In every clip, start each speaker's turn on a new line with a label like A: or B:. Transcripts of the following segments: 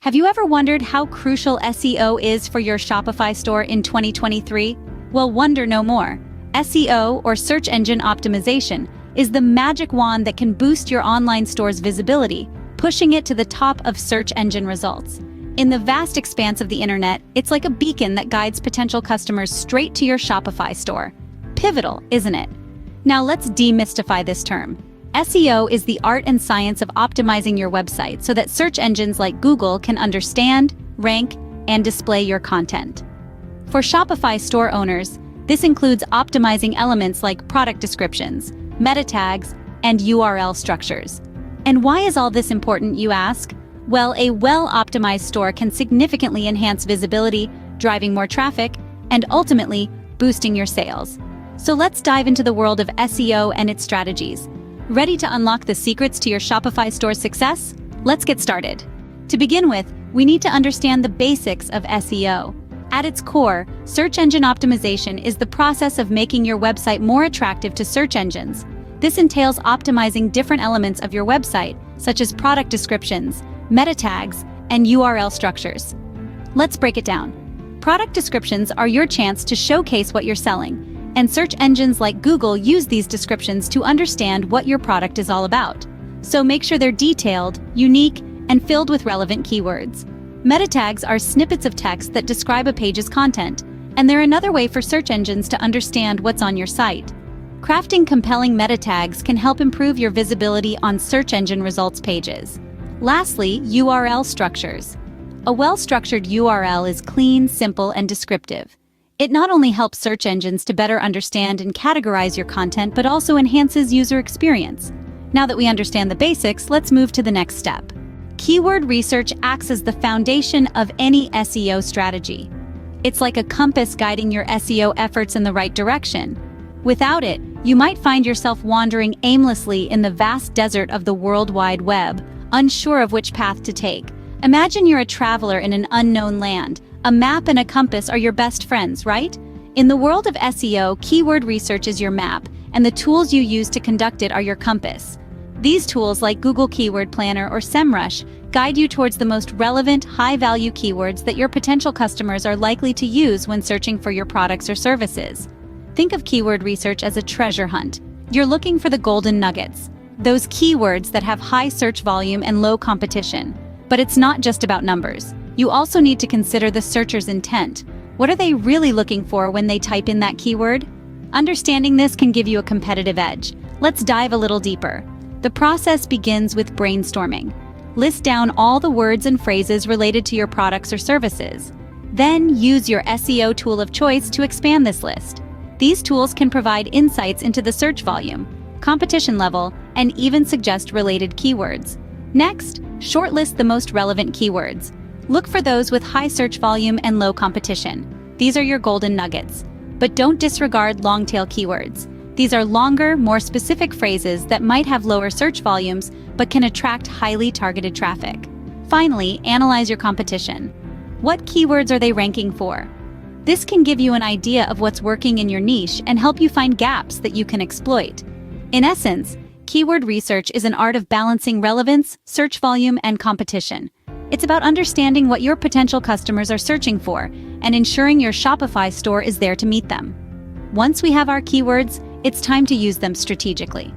A: Have you ever wondered how crucial SEO is for your Shopify store in 2023? Well, wonder no more. SEO, or search engine optimization, is the magic wand that can boost your online store's visibility, pushing it to the top of search engine results. In the vast expanse of the internet, it's like a beacon that guides potential customers straight to your Shopify store. Pivotal, isn't it? Now let's demystify this term. SEO is the art and science of optimizing your website so that search engines like Google can understand, rank, and display your content. For Shopify store owners, this includes optimizing elements like product descriptions, meta tags, and URL structures. And why is all this important, you ask? Well, a well-optimized store can significantly enhance visibility, driving more traffic, and ultimately boosting your sales. So let's dive into the world of SEO and its strategies. Ready to unlock the secrets to your Shopify store's success? Let's get started. To begin with, we need to understand the basics of SEO. At its core, search engine optimization is the process of making your website more attractive to search engines. This entails optimizing different elements of your website, such as product descriptions, meta tags, and URL structures. Let's break it down. Product descriptions are your chance to showcase what you're selling, and search engines like Google use these descriptions to understand what your product is all about. So make sure they're detailed, unique, and filled with relevant keywords. Meta tags are snippets of text that describe a page's content, and they're another way for search engines to understand what's on your site. Crafting compelling meta tags can help improve your visibility on search engine results pages. Lastly, URL structures. A well-structured URL is clean, simple, and descriptive. It not only helps search engines to better understand and categorize your content, but also enhances user experience. Now that we understand the basics, let's move to the next step. Keyword research acts as the foundation of any SEO strategy. It's like a compass guiding your SEO efforts in the right direction. Without it, you might find yourself wandering aimlessly in the vast desert of the World Wide Web, unsure of which path to take. Imagine you're a traveler in an unknown land. A map and a compass are your best friends, right? In the world of SEO, keyword research is your map, and the tools you use to conduct it are your compass. These tools, like Google Keyword Planner or SEMrush, guide you towards the most relevant, high-value keywords that your potential customers are likely to use when searching for your products or services. Think of keyword research as a treasure hunt. You're looking for the golden nuggets, those keywords that have high search volume and low competition. But it's not just about numbers. You also need to consider the searcher's intent. What are they really looking for when they type in that keyword? Understanding this can give you a competitive edge. Let's dive a little deeper. The process begins with brainstorming. List down all the words and phrases related to your products or services. Then use your SEO tool of choice to expand this list. These tools can provide insights into the search volume, competition level, and even suggest related keywords. Next, shortlist the most relevant keywords. Look for those with high search volume and low competition. These are your golden nuggets. But don't disregard long-tail keywords. These are longer, more specific phrases that might have lower search volumes but can attract highly targeted traffic. Finally, analyze your competition. What keywords are they ranking for? This can give you an idea of what's working in your niche and help you find gaps that you can exploit. In essence, keyword research is an art of balancing relevance, search volume, and competition. It's about understanding what your potential customers are searching for and ensuring your Shopify store is there to meet them. Once we have our keywords, it's time to use them strategically.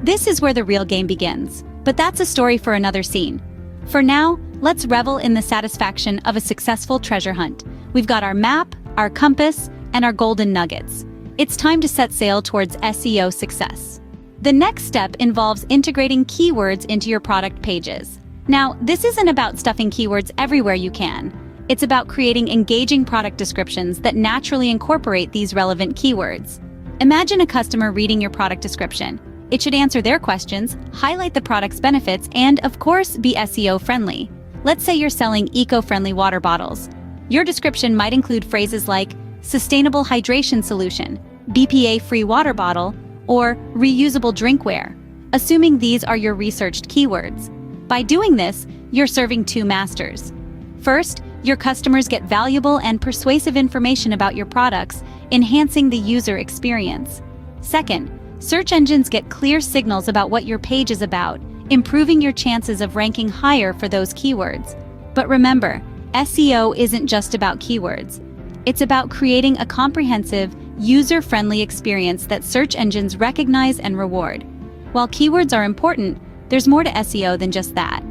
A: This is where the real game begins, but that's a story for another scene. For now, let's revel in the satisfaction of a successful treasure hunt. We've got our map, our compass, and our golden nuggets. It's time to set sail towards SEO success. The next step involves integrating keywords into your product pages. Now, this isn't about stuffing keywords everywhere you can. It's about creating engaging product descriptions that naturally incorporate these relevant keywords. Imagine a customer reading your product description. It should answer their questions, highlight the product's benefits, and, of course, be SEO friendly. Let's say you're selling eco-friendly water bottles. Your description might include phrases like sustainable hydration solution, BPA-free water bottle, or reusable drinkware, assuming these are your researched keywords. By doing this, you're serving two masters. First, your customers get valuable and persuasive information about your products, enhancing the user experience. Second, search engines get clear signals about what your page is about, improving your chances of ranking higher for those keywords. But remember, SEO isn't just about keywords. It's about creating a comprehensive, user-friendly experience that search engines recognize and reward. While keywords are important, there's more to SEO than just that.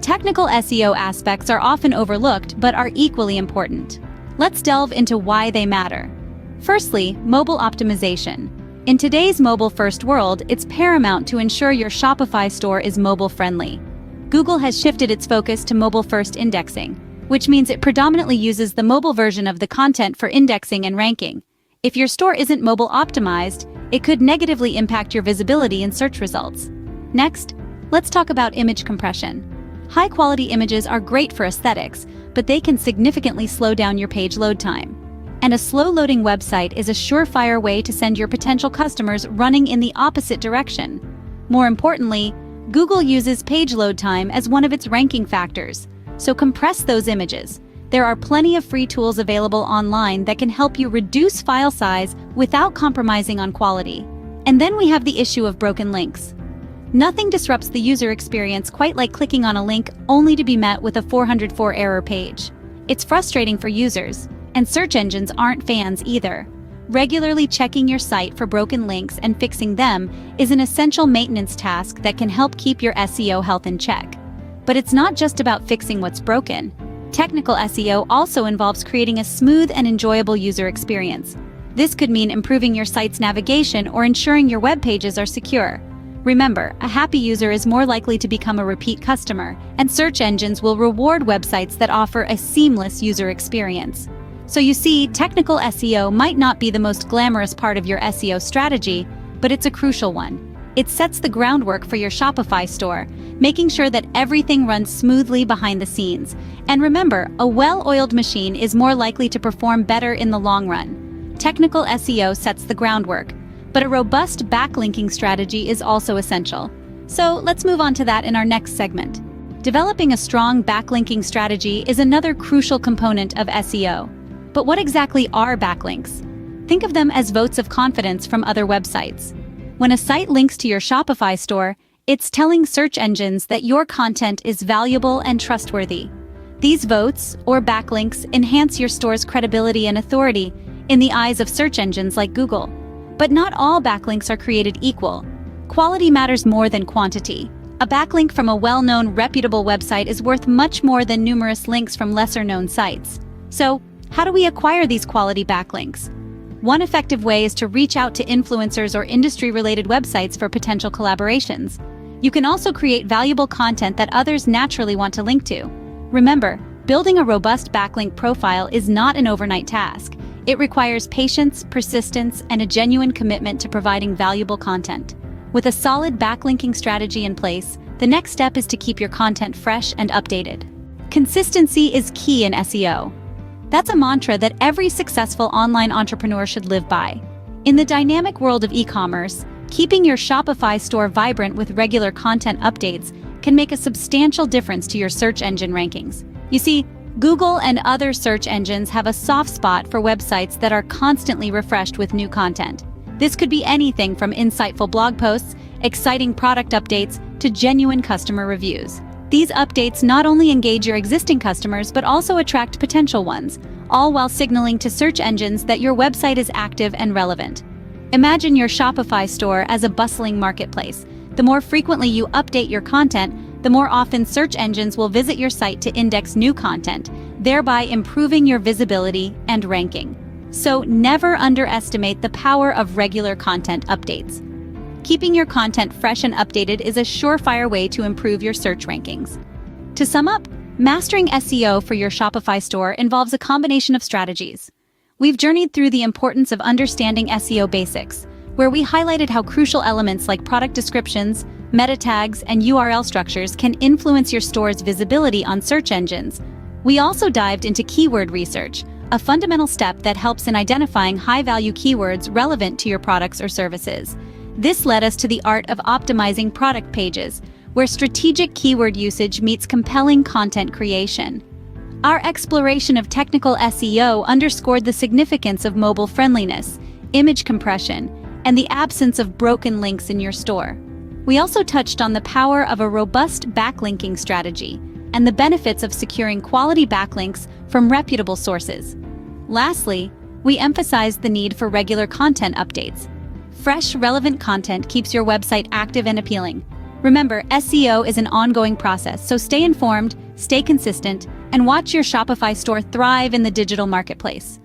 A: Technical SEO aspects are often overlooked but are equally important. Let's delve into why they matter. Firstly, mobile optimization. In today's mobile-first world, it's paramount to ensure your Shopify store is mobile-friendly. Google has shifted its focus to mobile-first indexing, which means it predominantly uses the mobile version of the content for indexing and ranking. If your store isn't mobile-optimized, it could negatively impact your visibility in search results. Next, let's talk about image compression. High-quality images are great for aesthetics, but they can significantly slow down your page load time. And a slow-loading website is a surefire way to send your potential customers running in the opposite direction. More importantly, Google uses page load time as one of its ranking factors, so compress those images. There are plenty of free tools available online that can help you reduce file size without compromising on quality. And then we have the issue of broken links. Nothing disrupts the user experience quite like clicking on a link only to be met with a 404 error page. It's frustrating for users, and search engines aren't fans either. Regularly checking your site for broken links and fixing them is an essential maintenance task that can help keep your SEO health in check. But it's not just about fixing what's broken. Technical SEO also involves creating a smooth and enjoyable user experience. This could mean improving your site's navigation or ensuring your web pages are secure. Remember, a happy user is more likely to become a repeat customer, and search engines will reward websites that offer a seamless user experience. So you see, technical SEO might not be the most glamorous part of your SEO strategy, but it's a crucial one. It sets the groundwork for your Shopify store, making sure that everything runs smoothly behind the scenes. And remember, a well-oiled machine is more likely to perform better in the long run. Technical SEO sets the groundwork, but a robust backlinking strategy is also essential. So let's move on to that in our next segment. Developing a strong backlinking strategy is another crucial component of SEO. But what exactly are backlinks? Think of them as votes of confidence from other websites. When a site links to your Shopify store, it's telling search engines that your content is valuable and trustworthy. These votes, or backlinks, enhance your store's credibility and authority in the eyes of search engines like Google. But not all backlinks are created equal. Quality matters more than quantity. A backlink from a well-known, reputable website is worth much more than numerous links from lesser-known sites. So, how do we acquire these quality backlinks? One effective way is to reach out to influencers or industry-related websites for potential collaborations. You can also create valuable content that others naturally want to link to. Remember, building a robust backlink profile is not an overnight task. It requires patience, persistence, and a genuine commitment to providing valuable content. With a solid backlinking strategy in place, the next step is to keep your content fresh and updated. Consistency is key in SEO. That's a mantra that every successful online entrepreneur should live by. In the dynamic world of e-commerce, keeping your Shopify store vibrant with regular content updates can make a substantial difference to your search engine rankings. You see, Google and other search engines have a soft spot for websites that are constantly refreshed with new content. This could be anything from insightful blog posts, exciting product updates, to genuine customer reviews. These updates not only engage your existing customers but also attract potential ones, all while signaling to search engines that your website is active and relevant. Imagine your Shopify store as a bustling marketplace. The more frequently you update your content, the more often search engines will visit your site to index new content, thereby improving your visibility and ranking. So never underestimate the power of regular content updates. Keeping your content fresh and updated is a surefire way to improve your search rankings. To sum up, mastering SEO for your Shopify store involves a combination of strategies. We've journeyed through the importance of understanding SEO basics, where we highlighted how crucial elements like product descriptions, meta tags, and URL structures can influence your store's visibility on search engines. We also dived into keyword research, a fundamental step that helps in identifying high-value keywords relevant to your products or services. This led us to the art of optimizing product pages, where strategic keyword usage meets compelling content creation. Our exploration of technical SEO underscored the significance of mobile friendliness, image compression, and the absence of broken links in your store. We also touched on the power of a robust backlinking strategy, and the benefits of securing quality backlinks from reputable sources. Lastly, we emphasize the need for regular content updates. Fresh, relevant content keeps your website active and appealing. Remember, SEO is an ongoing process, so stay informed, stay consistent, and watch your Shopify store thrive in the digital marketplace.